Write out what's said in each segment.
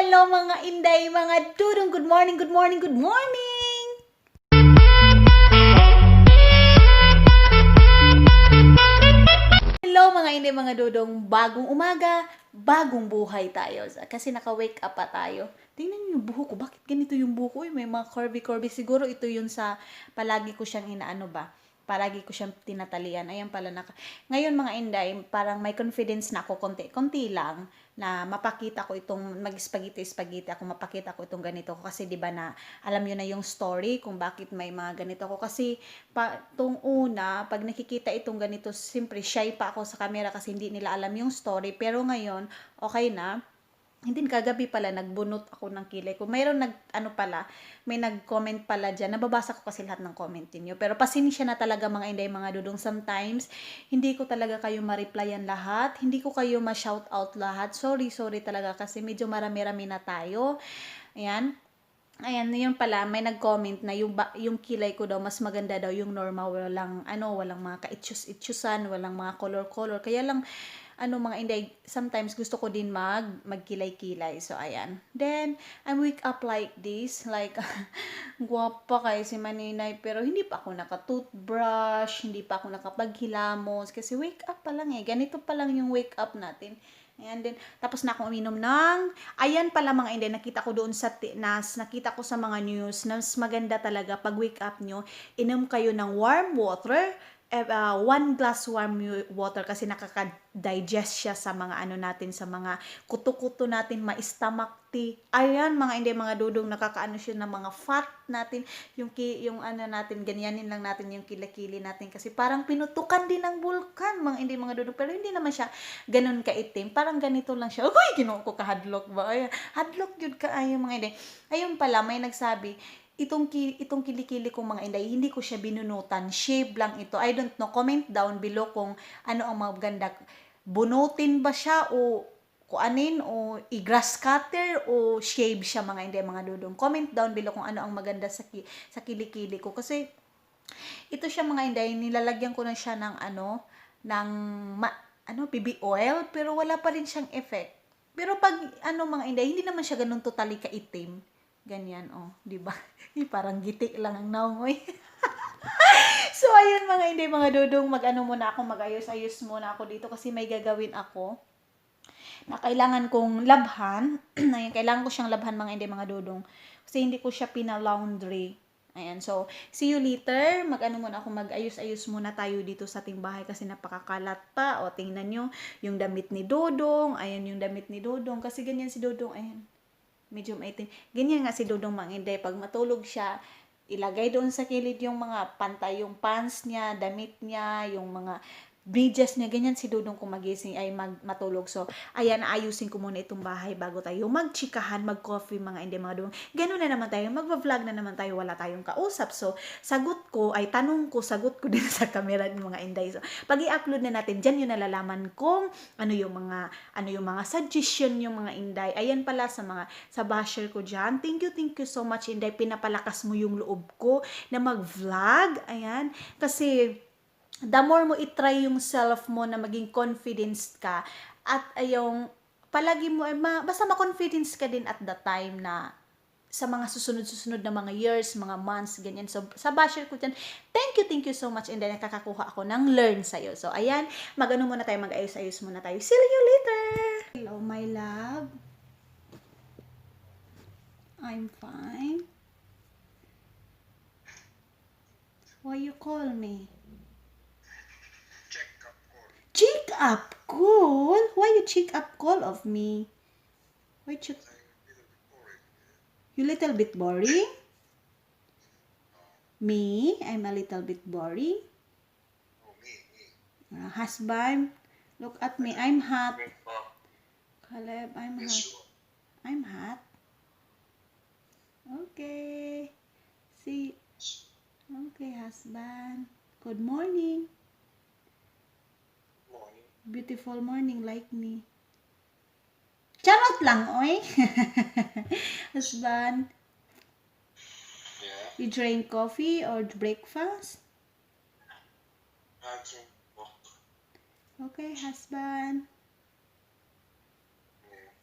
Hello mga inday, mga dudong, good morning, good morning, good morning! Hello mga inday, mga dudong, bagong umaga, bagong buhay tayo. Kasi naka-wake up pa tayo. Tingnan niyo yung buho ko, bakit ganito yung buho ko? May mga curvy-curvy. Siguro ito yun sa palagi ko siyang inaano ba? Palagi ko siyang tinatalian. Ayan pala ngayon mga inday, parang may confidence na ako konti lang na mapakita ko itong mag-spaghetti ako, mapakita ko itong ganito kasi 'di ba na alam niyo na yung story kung bakit may mga ganito ako kasi tong una pag nakikita itong ganito, simpre shy pa ako sa camera kasi hindi nila alam yung story, pero ngayon okay na. Hindi, kagabi pala nagbunot ako ng kilay ko. Mayroon may nag-comment pala diyan. Nababasa ko kasi lahat ng comment niyo. Pero pasensya na talaga mga inday, mga dudong. Sometimes hindi ko talaga kayo ma-replyan lahat. Hindi ko kayo ma-shout out lahat. Sorry talaga kasi medyo marami-rami na tayo. Ayan. Ayan, yun pala, may nag-comment na yung kilay ko daw, mas maganda daw yung normal, walang mga ka-itchus-itchusan, walang mga color-color. Kaya lang, mga inday, sometimes gusto ko din magkilay-kilay. So, ayan. Then, I wake up like this, like, guwapa kay si Maninay, pero hindi pa ako naka-toothbrush, hindi pa ako nakapaghilamos, kasi wake up pa lang ganito pa lang yung wake up natin. Ayan din. Tapos na akong uminom ayan pala mga inday, nakita ko doon sa nakita ko sa mga news na mas maganda talaga pag wake up nyo, inom kayo ng warm water, 1 glass warm water kasi nakaka-digest siya sa mga natin, sa mga kuto-kuto natin, ma-stomach tea. Ayan mga inday, mga dudong, nakakaano siya ng mga fat natin, yung natin, ganyanin lang natin yung kilakili natin kasi parang pinutukan din ng bulkan mga inday, mga dudong, pero hindi naman siya ganun kaitim, parang ganito lang siya. Uy, kinuha ko ka hadlock ba? Ayan, hadlock yun ka ayo mga inday. Ayun pala, may nagsabi, itong kilikili kong mga inday, hindi ko siya binunutan, shave lang ito. I don't know, comment down below kung ano ang maganda, bunutin ba siya o kuanin o i-grass cutter o shave siya mga inday, mga dudong. Comment down below kung ano ang maganda sa kilikili ko kasi ito siya mga inday, nilalagyan ko na siya ng ng BB oil, pero wala pa rin siyang effect. Pero pag mga inday, hindi naman siya ganun totally kaitim. Ganyan, di ba? Parang giti lang ang naungoy. So, ayun mga inday, mga dudong, muna ako, mag-ayos-ayos muna ako dito kasi may gagawin ako na kailangan kong labhan. Ayun, kailangan ko siyang labhan mga inday, mga dudong. Kasi hindi ko siya pina-laundry. Ayan, so, see you later. Muna ako, mag-ayos-ayos muna tayo dito sa ating bahay kasi napakakalat pa. O, tingnan nyo, yung damit ni Dodong. Ayan, yung damit ni Dodong. Kasi ganyan si Dodong, ayan. Medyo maitim. Ganyan nga si Dodong mga inday. Pag matulog siya, ilagay doon sa kilid yung mga pantay, yung pants niya, damit niya, yung mga medyas niya, ganyan si Dodong kung magising ay matulog. So, ayan, ayusin ko muna itong bahay bago tayo magchikahan, mag-coffee mga inday, mga Dodong. Ganun na naman tayo, mag-vlog na naman tayo, wala tayong kausap. So, tanong ko, sagot ko din sa camera ng mga inday. So, pag i-upload na natin, dyan yung nalalaman kung ano yung mga suggestion yung mga inday. Ayan pala sa basher ko dyan. Thank you so much inday, pinapalakas mo yung loob ko na mag-vlog. Ayan, kasi the more mo i-try yung self mo na maging confidence ka at yung palagi mo basta ma-confidence ka din at the time na sa mga susunod na mga years, mga months, ganyan. So, sa basher ko dyan, thank you so much and then nakakakuha ako ng learn sa'yo. So, ayan, muna tayo, mag-ayos-ayos muna tayo. See you later! Hello, my love. I'm fine. Why you call me? Check up call? Why you check up call of me? Why you little bit boring? Me? I'm a little bit boring? Husband? Look at me. I'm hot. Caleb, I'm hot. I'm hot. Okay. See. Okay, husband. Good morning. Beautiful morning like me. Charot lang, oy. Husband. Yeah. You drink coffee or breakfast? I drink water. Okay, husband. Yeah.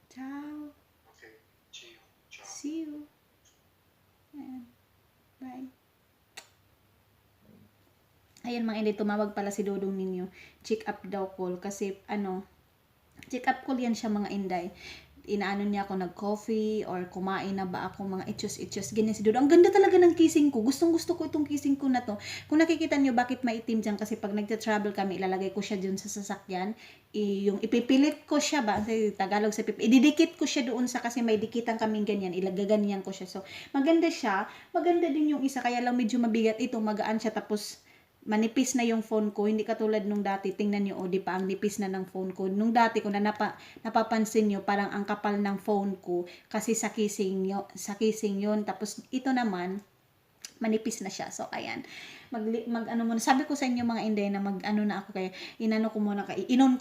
Ciao. Ayan mga inday, tumawag pala si Dodong ninyo. Check up daw call kasi check up call yan siya mga inday. Inaano niya ako nag-coffee or kumain na ba ako mga ityos-ityos. Ganyan si Dodo. Ang ganda talaga ng kissing ko. Gustong-gusto ko itong kissing ko na to. Kung nakikita niyo bakit maitim dyan kasi pag nagta-travel kami, ilalagay ko siya dun sa sasakyan. Yung ipipilit ko siya ba? Sa Tagalog sa ididikit ko siya doon sa kasi may dikitan kaming ganyan. Ilagaganyan ko siya. So, maganda siya. Maganda din yung isa. Kaya lang medyo mabigat ito. Magaan siya tapos manipis na yung phone ko, hindi katulad nung dati. Tingnan niyo, di pa ang nipis na ng phone ko. Nung dati ko na napapansin niyo, parang ang kapal ng phone ko kasi sa kissing yun. Tapos ito naman, manipis na siya. So ayan. Ano muna. Sabi ko sa inyo mga inday na mag-ano na ako kaya inon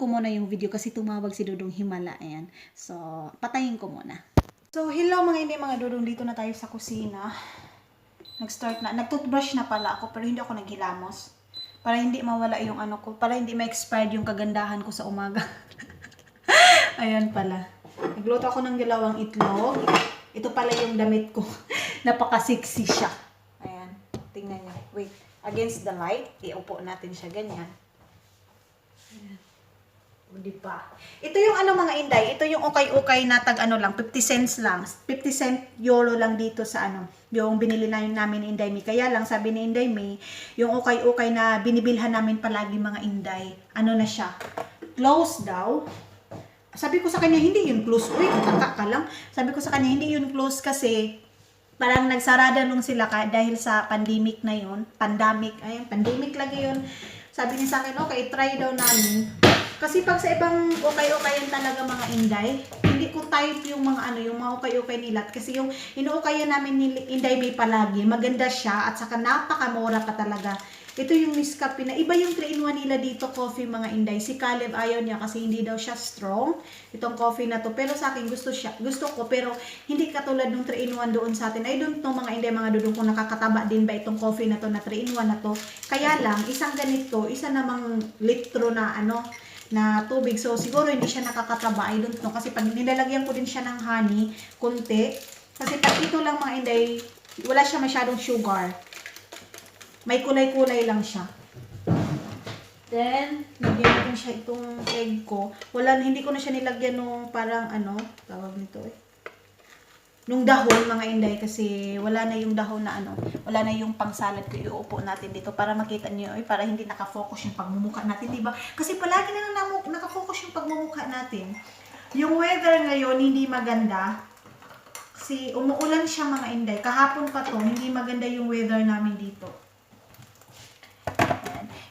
ko muna yung video kasi tumawag si Dudong Himala. Ayan. So, patayin ko muna. So, hello mga inday, mga Dudong. Dito na tayo sa kusina. Nag-toothbrush na pala ako pero hindi ako naghilamos. Para hindi mawala yung ano ko, para hindi ma-expired yung kagandahan ko sa umaga. Ayan pala. Nagluto ako ng dalawang itlog. Ito pala yung damit ko. Napaka-sexy siya. Ayan. Tingnan niyo. Wait. Against the light, iupo natin siya ganyan. Ayan. Diba? Ito yung ano mga inday, ito yung ukay-ukay na tag ano lang, 50 cents lang. 50 cent euro lang dito sa ano, yung binili na namin ni Inday May. Kaya lang sabi ni Inday May, yung ukay-ukay na binibilhan namin palagi mga inday, ano na siya, close daw. Sabi ko sa kanya, hindi yun close. Uy, taka ka lang. Sabi ko sa kanya, hindi yun close kasi parang nagsarada nung sila dahil sa pandemic na yun. Pandemic lagi yun. Sabi niya sa akin, okay, try daw namin. Kasi pag sa ibang ukay-ukayan talaga mga inday, hindi ko type yung mga yung mga ukay-ukay nila. Kasi yung inuukayan namin ni Inday May palagi, maganda siya at saka napakamura pa talaga. Ito yung Nescafe na iba yung 3-in-1 nila dito coffee mga inday. Si Caleb ayaw niya kasi hindi daw siya strong itong coffee na to. Pero sa akin gusto ko pero hindi katulad ng 3-in-1 doon sa atin. I don't know mga inday mga dudong kung nakakataba din ba itong coffee na to na 3-in-1 na to. Kaya lang isang ganito, isa namang litro na na tubig. So siguro hindi siya nakakataba. I don't know kasi pag nilalagyan ko din siya ng honey, konti. Kasi pag ito lang mga inday, wala siya masyadong sugar. May kulay-kulay lang siya. Then, nilagyan natin siya itong egg ko. Hindi ko na siya nilagyan nung parang tawag nito nung dahon mga inday kasi wala na yung dahon na wala na yung pang-salad ko. Iuupo natin dito para makita niyo, para hindi nakafocus yung pagmumukha natin, diba? Kasi palagi na nakafocus yung pagmumukha natin. Yung weather ngayon hindi maganda. Kasi umuulan siya mga inday. Kahapon pa to, hindi maganda yung weather namin dito.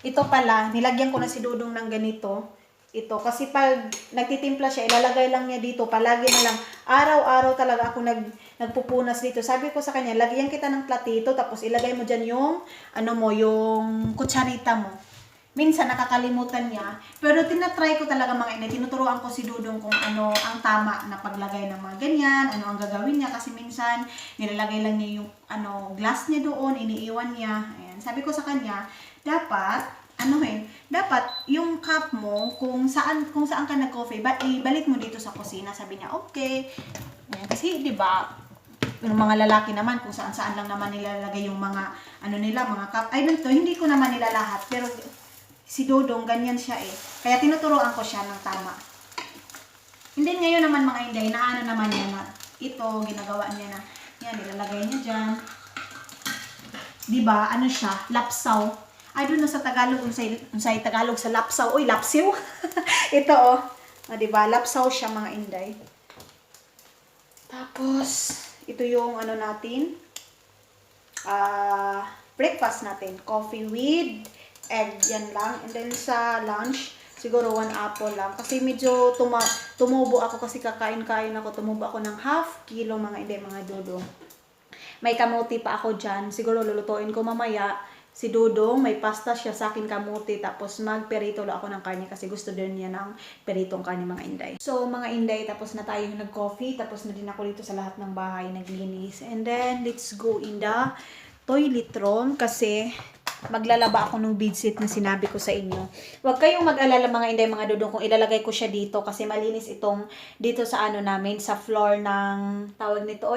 Ito pala, nilagyan ko na si Dudong ng ganito. Ito, kasi pag nagtitimpla siya, ilalagay lang niya dito. Palagi na lang, araw-araw talaga ako nagpupunas dito. Sabi ko sa kanya, lagyan kita ng platito, tapos ilagay mo dyan yung, yung kutsarita mo. Minsan, nakakalimutan niya. Pero tinatry ko talaga mga inay. Tinuturuan ko si Dudong kung ano ang tama na paglagay ng mga ganyan, ano ang gagawin niya. Kasi minsan, nilalagay lang niya yung glass niya doon, iniiwan niya. Ayan. Sabi ko sa kanya, dapat yung cup mo, kung saan ka nag-coffee, ibalik mo dito sa kusina. Sabi niya, okay. Ayan, kasi, di ba, yung mga lalaki naman, kung saan lang naman nilalagay yung mga, mga cup. I don't know, hindi ko naman nila lahat, pero si Dodong, ganyan siya Kaya tinuturoan ko siya ng tama. And then, ngayon naman mga inday, naman niya na, ito, ginagawa niya na, yan, nilalagay niya dyan. Di ba, siya, lapsaw. I don't know sa Tagalog, unsay Tagalog sa lapsaw. Uy, lapsiw. Ito, diba? Lapsaw siya, mga inday. Tapos, ito yung natin. Breakfast natin. Coffee with egg. Yan lang. And then sa lunch, siguro 1 apple lang. Kasi medyo tumubo ako kasi kakain-kain ako. Tumubo ako ng ½ kilo, mga inday, mga Dudong. May kamuti pa ako dyan. Siguro lulutuin ko mamaya. Si Dudong, may pasta siya sa akin kamuti, tapos magperito lang ako ng karne kasi gusto din niya ng peritong karne mga inday. So mga inday, tapos na tayo nag-coffee, tapos na din ako dito sa lahat ng bahay, naglinis. And then, let's go in the toilet room kasi maglalaba ako ng bedsheet na sinabi ko sa inyo. Huwag kayong mag-alala mga inday, mga Dudong, kung ilalagay ko siya dito kasi malinis itong dito sa namin, sa floor ng, tawag nito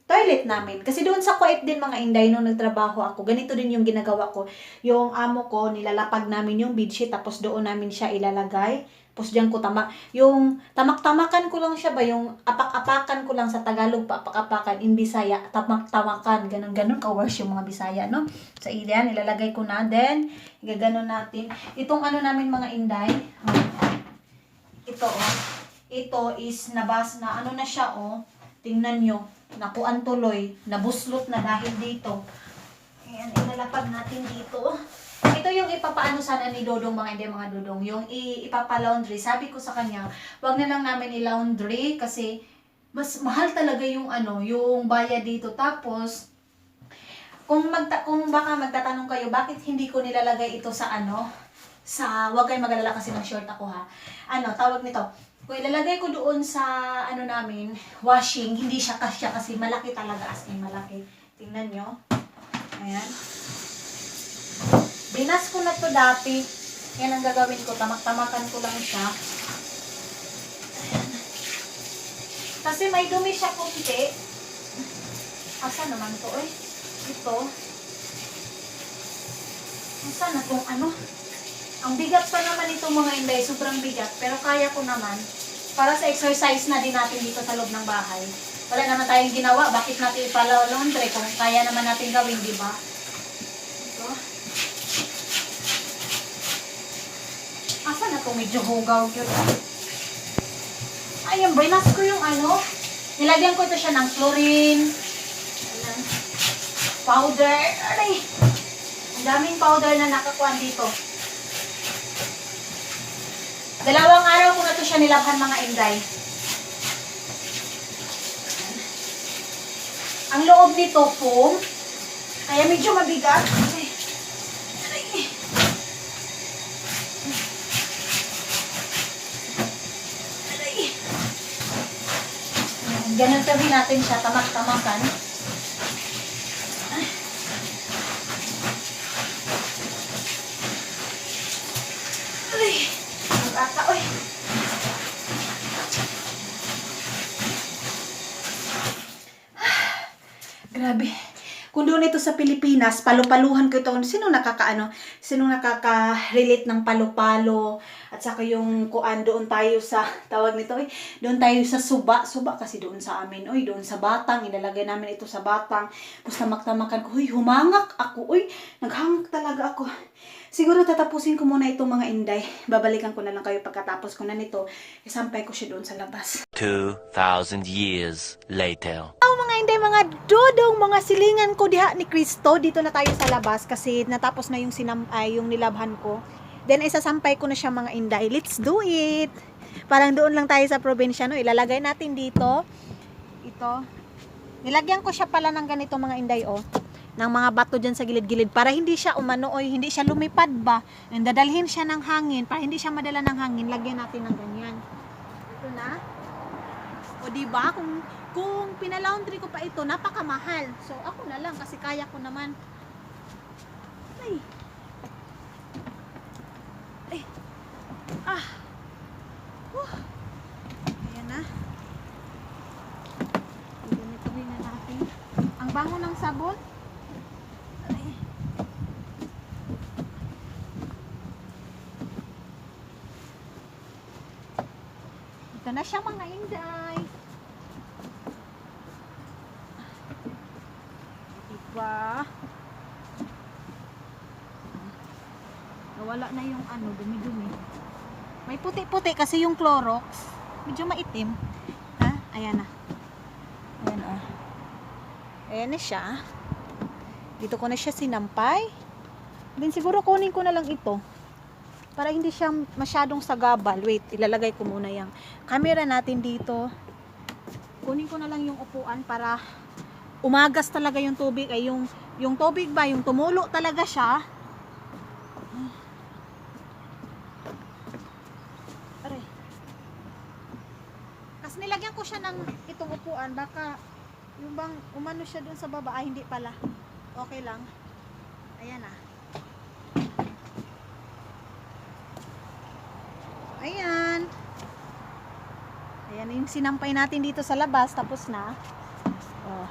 toilet namin. Kasi doon sa Kuwait din mga Inday, nung nagtrabaho ako, ganito din yung ginagawa ko. Yung amo ko, nilalapag namin yung bedsheet, tapos doon namin siya ilalagay. Tapos diyan ko yung tamak-tamakan ko lang siya ba, yung apak-apakan ko lang sa Tagalog, apak-apakan, in Bisaya, tamak-tamakan, ganun-ganun ka-worse yung mga Bisaya, no? Sa ilian, ilalagay ko na, then, igaganon natin. Itong ano namin mga Inday, ito, ito is nabas na, ano na siya, tingnan nyo, nakuan tuloy, nabuslot na dahil dito. Ayan, ilalapag natin dito. Ito yung ipapaano sana ni Dodong mga Dodong, yung ipapa-laundry. Sabi ko sa kanya, wag na lang namin i-laundry kasi mas mahal talaga yung yung bayad dito. Tapos, kung baka magtatanong kayo, bakit hindi ko nilalagay ito sa wag kayong mag-alala kasi mag-short ako ha. Tawag nito. Kung ilalagay ko doon sa namin, washing, hindi siya kasya kasi malaki talaga, as in malaki. Tingnan nyo. Ayan. Binas ko na to dati. Yan ang gagawin ko. Tamak-tamakan ko lang siya. Ayan. Kasi may dumi siya kunti. Asa naman to Ito. Asa na kung Ang bigat pa naman ito mga Inday, sobrang bigat. Pero kaya ko naman. Para sa exercise na din natin dito sa loob ng bahay. Wala naman tayong ginawa. Bakit natin ipalaundry kung kaya naman natin gawin, di ba? Ito. Asa na ito? Medyo hugaw. Ayan, binas ko yung nilagyan ko ito siya ng chlorine. Ayan. Powder. Aray! Ang daming powder na nakakuan dito. Dalawang araw ko na ito siya nilabhan mga Inday. Ang loob nito foam. Kaya medyo mabigat. Ganun sabi natin siya, tamak-tamakan. Grabe. Kung doon ito sa Pilipinas, palu-paluhan ko ito. Sino nakaka-relate ng palu-palo? At saka yung kuan, doon tayo sa, tawag nito, doon tayo sa suba kasi doon sa amin, doon sa batang, ilalagay namin ito sa batang. Tapos tamak-tamakan ko, humangak ako, naghangak talaga ako. Siguro tatapusin ko muna itong mga Inday. Babalikan ko na lang kayo pagkatapos ko na nito. Isampay ko siya doon sa labas. 2,000 years later. Mga Inday, mga Dodong, mga silingan ko diha ni Kristo. Dito na tayo sa labas kasi natapos na yung yung nilabhan ko. Then isasampay ko na siya mga Inday. Let's do it! Parang doon lang tayo sa probinsya, ilalagay natin dito. Ito. Nilagyan ko siya pala ng ganito mga Inday, ng mga bato dyan sa gilid-gilid para hindi siya hindi siya lumipad ba. And dadalhin siya ng hangin, para hindi siya madala ng hangin, lagyan natin ng ganyan. Ito na. O diba, kung pinalaundry ko pa ito, napakamahal. So ako na lang kasi kaya ko naman. Ay. Ayan na. Ganito-gawin na natin. Ang bango ng sabon. Ito na siya mga Inday. Diba? Nawala na yung dumi-dumi. May puti-puti kasi yung Clorox. Medyo maitim. Ayan na. Ayan Ayan na siya. Dito ko na siya sinampay. Then siguro kunin ko na lang ito. Para hindi siya masyadong sagabal. Wait, ilalagay ko muna yung camera natin dito. Kunin ko na lang yung upuan para umagas talaga yung tubig. Yung tubig ba, yung tumulo talaga siya. Aray. Kasi nilagyan ko siya ng itong upuan. Baka yung bang umano siya dun sa baba. Hindi pala. Okay lang. Ayan na. Ayan yung sinampay natin dito sa labas. Tapos na. Oh,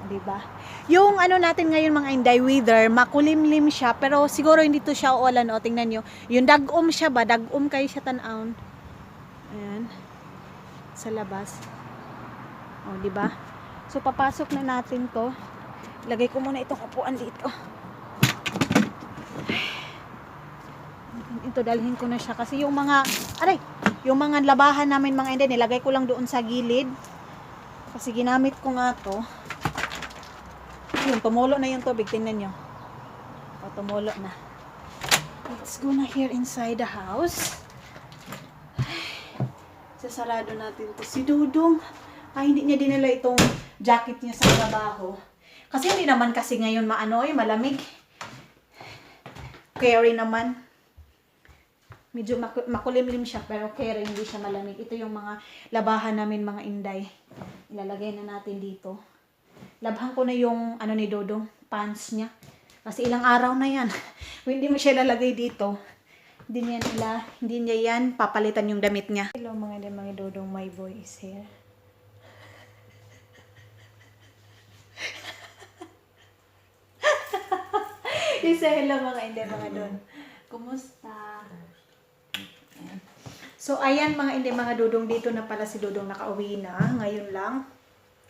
'di ba? Yung ano natin ngayon mga Inday, weather, makulimlim siya, pero siguro hindi to siya uulan. O, tingnan nyo. Yung dagom siya ba? Dagom kayo siya tan-aon. Ayan. Sa labas. O, 'di ba? So, papasok na natin to. Lagay ko muna itong upuan dito. Ito, dalhin ko na siya. Kasi yung mga, yung mga labahan namin mga Inday, nilagay ko lang doon sa gilid. Kasi ginamit ko nga to. Yun, tumulo na yung tubig. Tingnan nyo. O, tumulo na. Let's go na here inside the house. Sasarado natin to. Si Dudong, hindi niya dinala itong jacket niya sa trabaho. Kasi hindi naman kasi ngayon malamig. Carry naman. Medyo makulimlim siya, pero carry, hindi siya malamig. Ito yung mga labahan namin mga Inday. Ilalagay na natin dito. Labhan ko na yung ni Dodong, pants niya. Kasi ilang araw na yan. Kung hindi mo siya ilalagay dito, hindi niya yan papalitan yung damit niya. Hello mga Dodong, my boy is here. Isa hello mga Don. Kumusta? Ayan. So ayan mga Dodong, dito na pala si Dodong, nakauwi na ngayon lang.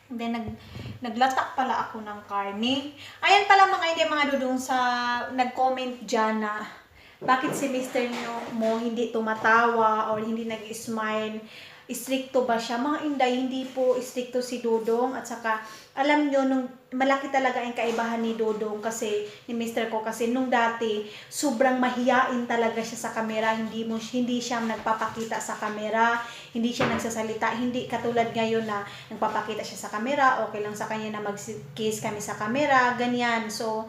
And then, naglatak pala ako ng karne. Ayan pala mga Dudong, sa nag-comment dyan na bakit si Mr. mo hindi tumatawa or hindi nag-smile. Stricto ba siya? Mga Inday, hindi po stricto si Dudong. At saka, alam nyo, nung malaki talaga ang kaibahan ni Dudong kasi, ni Mr. ko, kasi nung dati, sobrang mahiyain talaga siya sa kamera. Hindi siya nagpapakita sa kamera, hindi siya nagsasalita, hindi katulad ngayon na nagpapakita siya sa kamera, okay lang sa kanya na mag-kiss kami sa kamera, ganyan. So,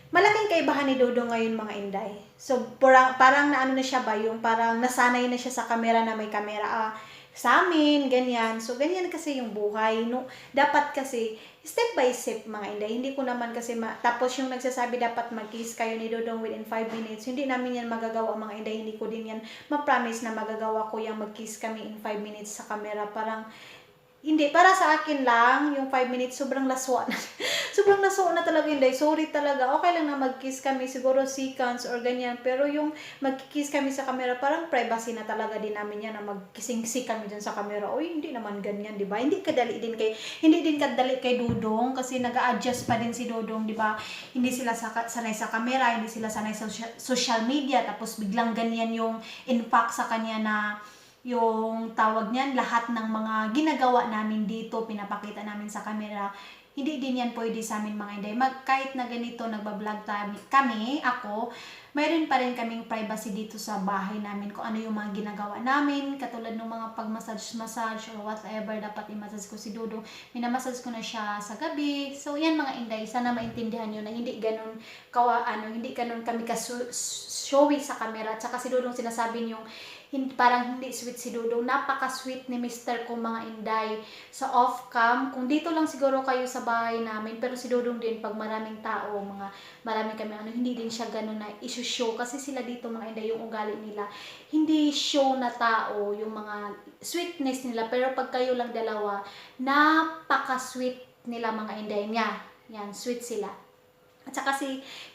malaking kaibahan ni Dudong ngayon mga Inday. So, parang naano na siya ba, yung parang nasanay na siya sa kamera na may kamera, sa amin, ganyan. So, ganyan kasi yung buhay. No? Dapat kasi, step by step, mga Inday. Hindi ko naman kasi, tapos yung nagsasabi dapat mag-kiss kayo ni Dodong within 5 minutes. Hindi namin yan magagawa, mga Inday. Hindi ko din yan ma-promise na magagawa ko yung mag-kiss kami in 5 minutes sa camera. Parang, hindi, para sa akin lang, yung 5 minutes, sobrang laswa na. Sobrang laswa na talaga, Inday. Sorry talaga. Okay lang na mag-kiss kami, siguro seconds or ganyan. Pero yung mag-kiss kami sa camera, parang privacy na talaga din namin yan na mag-kissing-si kami dyan sa camera. Oy, hindi naman ganyan, di ba? Hindi din kadali kay Dudong kasi nag-a-adjust pa din si Dudong, di ba? Hindi sila sanay sa camera, hindi sila sanay sa social media, tapos biglang ganyan yung impact sa kanya na yung tawag niyan, lahat ng mga ginagawa namin dito, pinapakita namin sa camera, hindi din yan pwede sa amin mga Inday. Kahit na ganito, nagbablog kami, ako, mayroon pa rin kaming privacy dito sa bahay namin kung ano yung mga ginagawa namin, katulad ng mga pag-massage or whatever, dapat i-massage ko si Dodo. Minamassage ko na siya sa gabi. So, yan mga Inday, sana maintindihan nyo na hindi ganun kami showy sa camera. At saka si Dodong sinasabi nyo, parang hindi sweet si Dudong. Napaka-sweet ni Mr. ko mga Inday. Sa off-cam, kung dito lang siguro kayo sa bahay namin, pero si Dudong din, pag maraming tao, marami kami, hindi din siya ganun na isushow. Kasi sila dito mga Inday, yung ugali nila, hindi show na tao, yung mga sweetness nila. Pero pag kayo lang dalawa, napaka-sweet nila mga Inday niya. Yan, sweet sila. At saka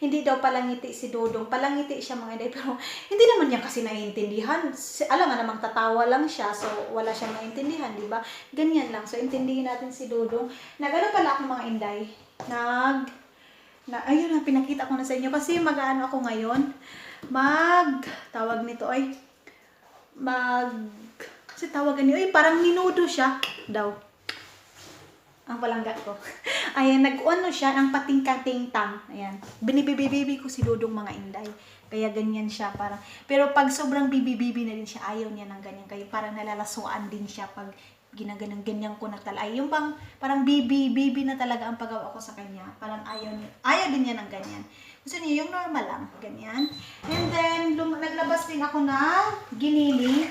hindi daw palangiti si Dodong. Palangiti siya mga Inday, pero hindi naman niya kasi naiintindihan. Alam nga namang tatawa lang siya, so wala siyang naiintindihan, di ba? Ganyan lang. So, intindihin natin si Dodong. Nagano pala ako mga Inday. Ayun na, pinakita ko na sa inyo. Kasi mag-ano ako ngayon. Tawag nito ay, kasi tawagan niyo, parang minudo siya daw. Ang palangga ko. Ayan, nag-ano siya, ang patingka-ting-tang. Ayan. Binibibibibi ko si Dudong mga Inday. Kaya ganyan siya. Pero pag sobrang bibibibi na din siya, ayaw niya ng ganyan. Kaya parang nalalasuan din siya pag ginaganyan ko na talaga. Yung parang bibi na talaga ang paggawa ko sa kanya. Parang ayaw din niya ng ganyan. Gusto niya yung normal lang. Ganyan. And then, naglabas din ako na ginili.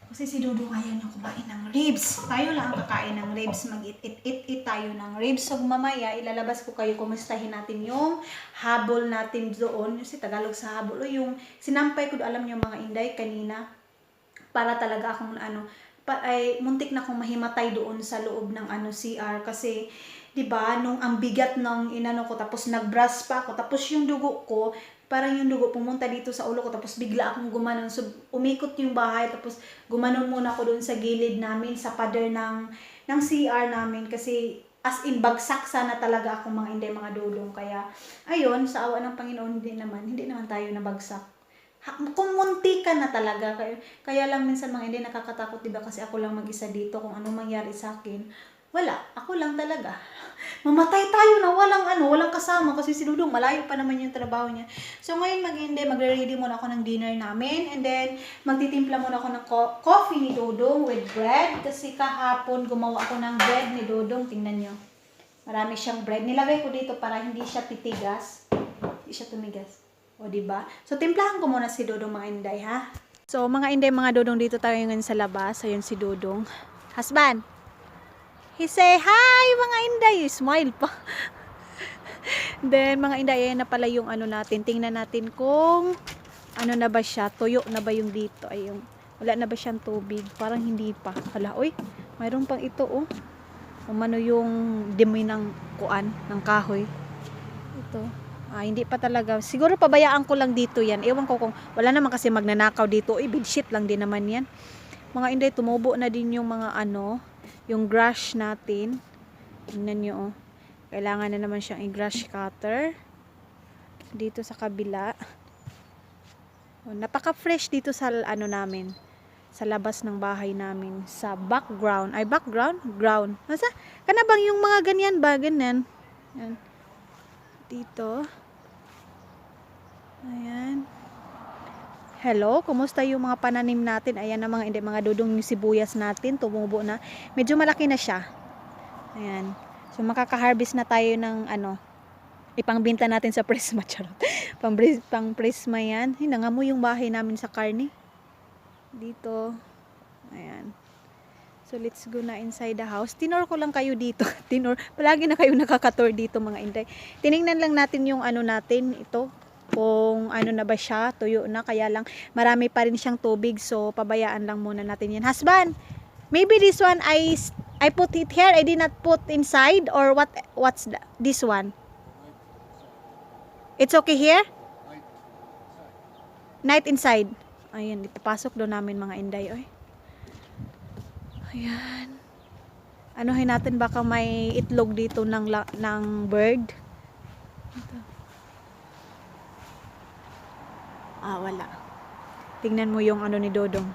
Kasi si Dudong ayaw niya kumain ng ribs. Tayo lang ang kakain ng ribs. Mag-it tayo ng ribs. So, mamaya, ilalabas ko kayo. Kumustahin natin yung habol natin doon. Kasi Tagalog sa habol. O yung sinampay ko, alam niyo mga Inday, kanina. Para talaga akong ay muntik na akong mahimatay doon sa loob ng CR kasi 'di ba nung ang bigat ng inano ko tapos nagbrush pa ako tapos yung dugo ko parang yung dugo pumunta dito sa ulo ko tapos bigla akong gumanon so umikot yung bahay tapos gumanon muna ako doon sa gilid namin sa pader ng CR namin kasi as in bagsak sana talaga ako mga inday mga dudong kaya ayun sa awa ng Panginoon hindi naman tayo nabagsak. Kung munti ka na talaga kaya lang minsan mga hindi nakakatakot diba kasi ako lang mag-isa dito kung anong mangyari sa akin wala ako lang talaga mamatay tayo na walang kasama kasi si Dudong malayo pa naman yung trabaho niya so ngayon magre-ready muna ako ng dinner namin and then magtitimpla muna ako ng coffee ni Dudong with bread kasi kahapon gumawa ako ng bread ni Dudong tingnan nyo marami siyang bread nilagay ko dito para hindi siya titigas hindi siya tumigas. O, diba? So, timplahan ko muna si Dodong mga inday, ha? So, mga inday, mga Dodong, dito tayo ngayon sa labas. Ayun si Dodong. Husband! He say, hi, mga inday! Smile pa. Then, mga inday, ayan na pala yung natin. Tingnan natin kung ano na ba siya. Tuyo na ba yung dito? Ay, wala na ba siyang tubig? Parang hindi pa. Hala, oy, mayroon pang ito, oh. Umano yung dimi ng kuan, ng kahoy. Ito. Hindi pa talaga. Siguro pabayaan ko lang dito yan. Ewan ko kung wala naman kasi magnanakaw dito. Bedsheet lang din naman yan. Mga inday, tumubo na din yung mga yung brush natin. Tingnan nyo, oh. Kailangan na naman siyang i-brush cutter. Dito sa kabila. Oh, napaka-fresh dito sa namin. Sa labas ng bahay namin. Sa background. Ay, background? Ground. Nasa? Kana bang yung mga ganyan ba? Ganyan. Yan. Dito. Ayan. Hello, kumusta yung mga pananim natin? Ayan na mga dudong yung sibuyas natin. Tumubo na. Medyo malaki na siya. Ayan. So, makaka-harvest na tayo ng ipangbenta natin sa Prisma. Charot. Pang Prisma yan. Nangamoy yung bahay namin sa karne. Dito. Ayan. So, let's go na inside the house. Tinor ko lang kayo dito. Tinor. Palagi na kayo nakaka-tour dito, mga inday. Tiningnan lang natin yung natin. Ito. Kung na ba siya. Tuyo na. Kaya lang, marami pa rin siyang tubig. So, pabayaan lang muna natin yan. Husband, maybe this one I put it here. I did not put inside. Or what's this one? It's okay here? Night inside. Ayan. Pasok doon namin, mga inday. Oy. Ayan. Anuhin natin baka may itlog dito ng bird. Ito. Wala. Tingnan mo yung ni Dodong.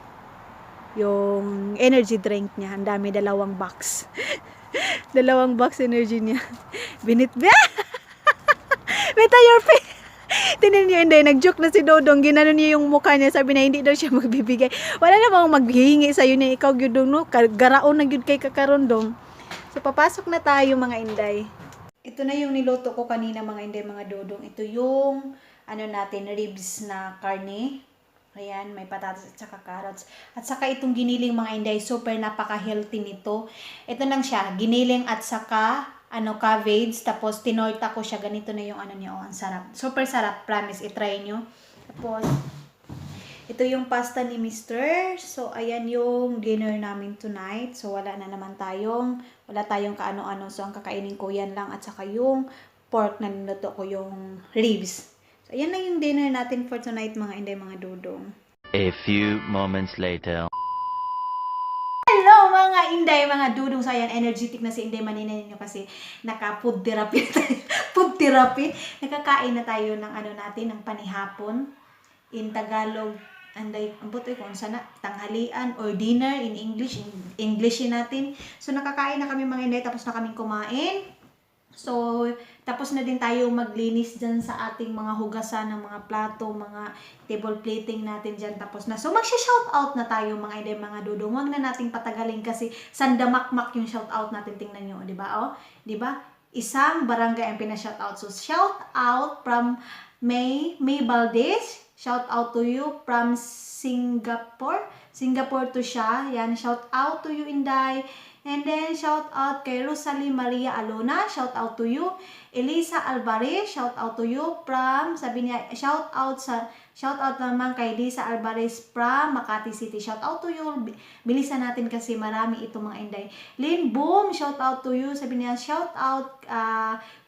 Yung energy drink niya. Ang dami, 2 box. 2 box energy niya. Binitbya! Beta your face! Tinan niyo, hindi, nag-joke na si Dodong, ginano niya yung mukha niya, sabi na hindi daw siya magbibigay. Wala namang maghihingi sa'yo niya, ikaw Dodong, no? Garaon na yun kay kakarondong. So, papasok na tayo, mga inday. Ito na yung niluto ko kanina, mga inday, mga Dodong. Ito yung, natin, ribs na karne. Ayan, may patatas at saka carrots. At saka itong giniling, mga inday, super napaka-healthy nito. Ito lang siya, giniling at saka cabbage, tapos tinorta ko siya, ganito na yung niya, ang sarap. Super sarap, promise, itry nyo. Tapos, ito yung pasta ni Mr. So, ayan yung dinner namin tonight. So, wala tayong kaano-ano. So, ang kakainin ko yan lang, at saka yung pork na niluto ko, yung ribs. So, ayan lang yung dinner natin for tonight, mga inday, mga dudong. A few moments later. Hello mga inday, mga dudong. So ayan, energetic na si Inday Manina ninyo kasi naka-food therapy tayo. Food therapy. Nakakain na tayo ng natin, ng panihapon. In Tagalog, anday, ang butoy kung sana, tanghalian or dinner in English. Englishin natin. So nakakain na kami, mga inday, tapos na kaming kumain. So, tapos na din tayo maglinis dyan sa ating mga hugasan ng mga plato, mga table plating natin dyan. Tapos na. So, magsha-shoutout na tayo, mga inday, mga dudong. Huwag na nating patagalin kasi sandamakmak yung shoutout natin. Tingnan nyo, di ba? Oh, di ba? Isang barangay ang pina-shoutout. So, shoutout from May Valdez. Shout out to you from Singapore. Singapore to siya. Yan, shout out to you, Inday. And then, shout out kay Rosalie Maria Alona. Shout out to you. Elisa Alvarez. Shout out to you. Sabi niya, shout out naman kay Lisa Alvarez from Makati City. Shout out to you. Bilisan natin kasi marami itong mga Inday. Lynn Boom, shout out to you. Sabi niya, shout out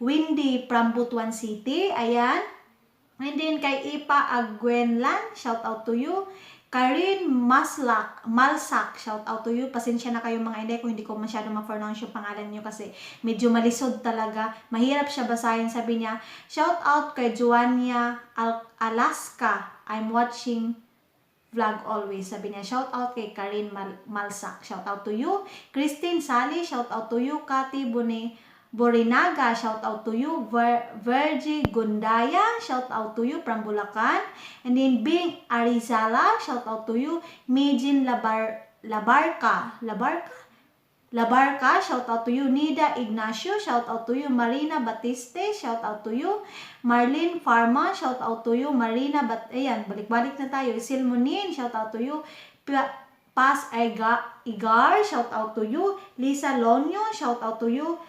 Windy from Butuan City. Ayan. And then kay Ipa Agwenlan, shout out to you. Karin Malsak, shout out to you. Pasensya na kayo mga Inday kung hindi ko masyado ma-pronounce yung pangalan niyo kasi medyo malisod talaga. Mahirap siya basahin. Sabi niya, shout out kay Joania Alaska. I'm watching vlog always. Sabi niya, shout out kay Karin Malsak. Shout out to you. Christine Sally, shout out to you. Kati Borinaga, shout out to you. Virgie Gundaya, shout out to you from Bulacan. And then Bing Arizala, shout out to you. Mijin Labarca, shout out to you. Nida Ignacio, shout out to you. Marina Batiste, shout out to you. Marlene Farma, shout out to you. Ayan, balik-balik na tayo. Silmonin, shout out to you. Paz Igar, shout out to you. Lisa Lonyo, shout out to you.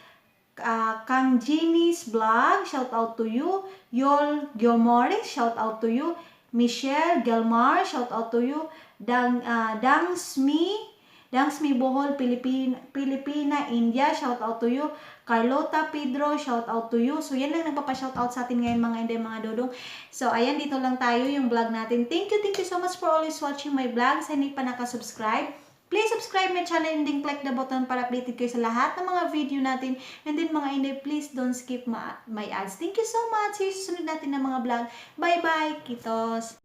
Kang Jeannie's Vlog, shout out to you. Yol Gilmore, shout out to you. Michelle Gelmar, shout out to you. Dangsmi Bohol, Pilipina, India, shout out to you. Carlota Pedro, shout out to you. So, yan lang nagpapa-shout out sa atin ngayon mga Inday, mga Dodong. So, ayan, dito lang tayo yung vlog natin. Thank you so much for always watching my vlog. Sa hindi pa nakasubscribe, please subscribe my channel and then click the button para updated kayo sa lahat ng mga video natin. And then mga Inday, please don't skip my ads. Thank you so much. See you sa susunod natin ng mga vlog. Bye-bye. Kitos.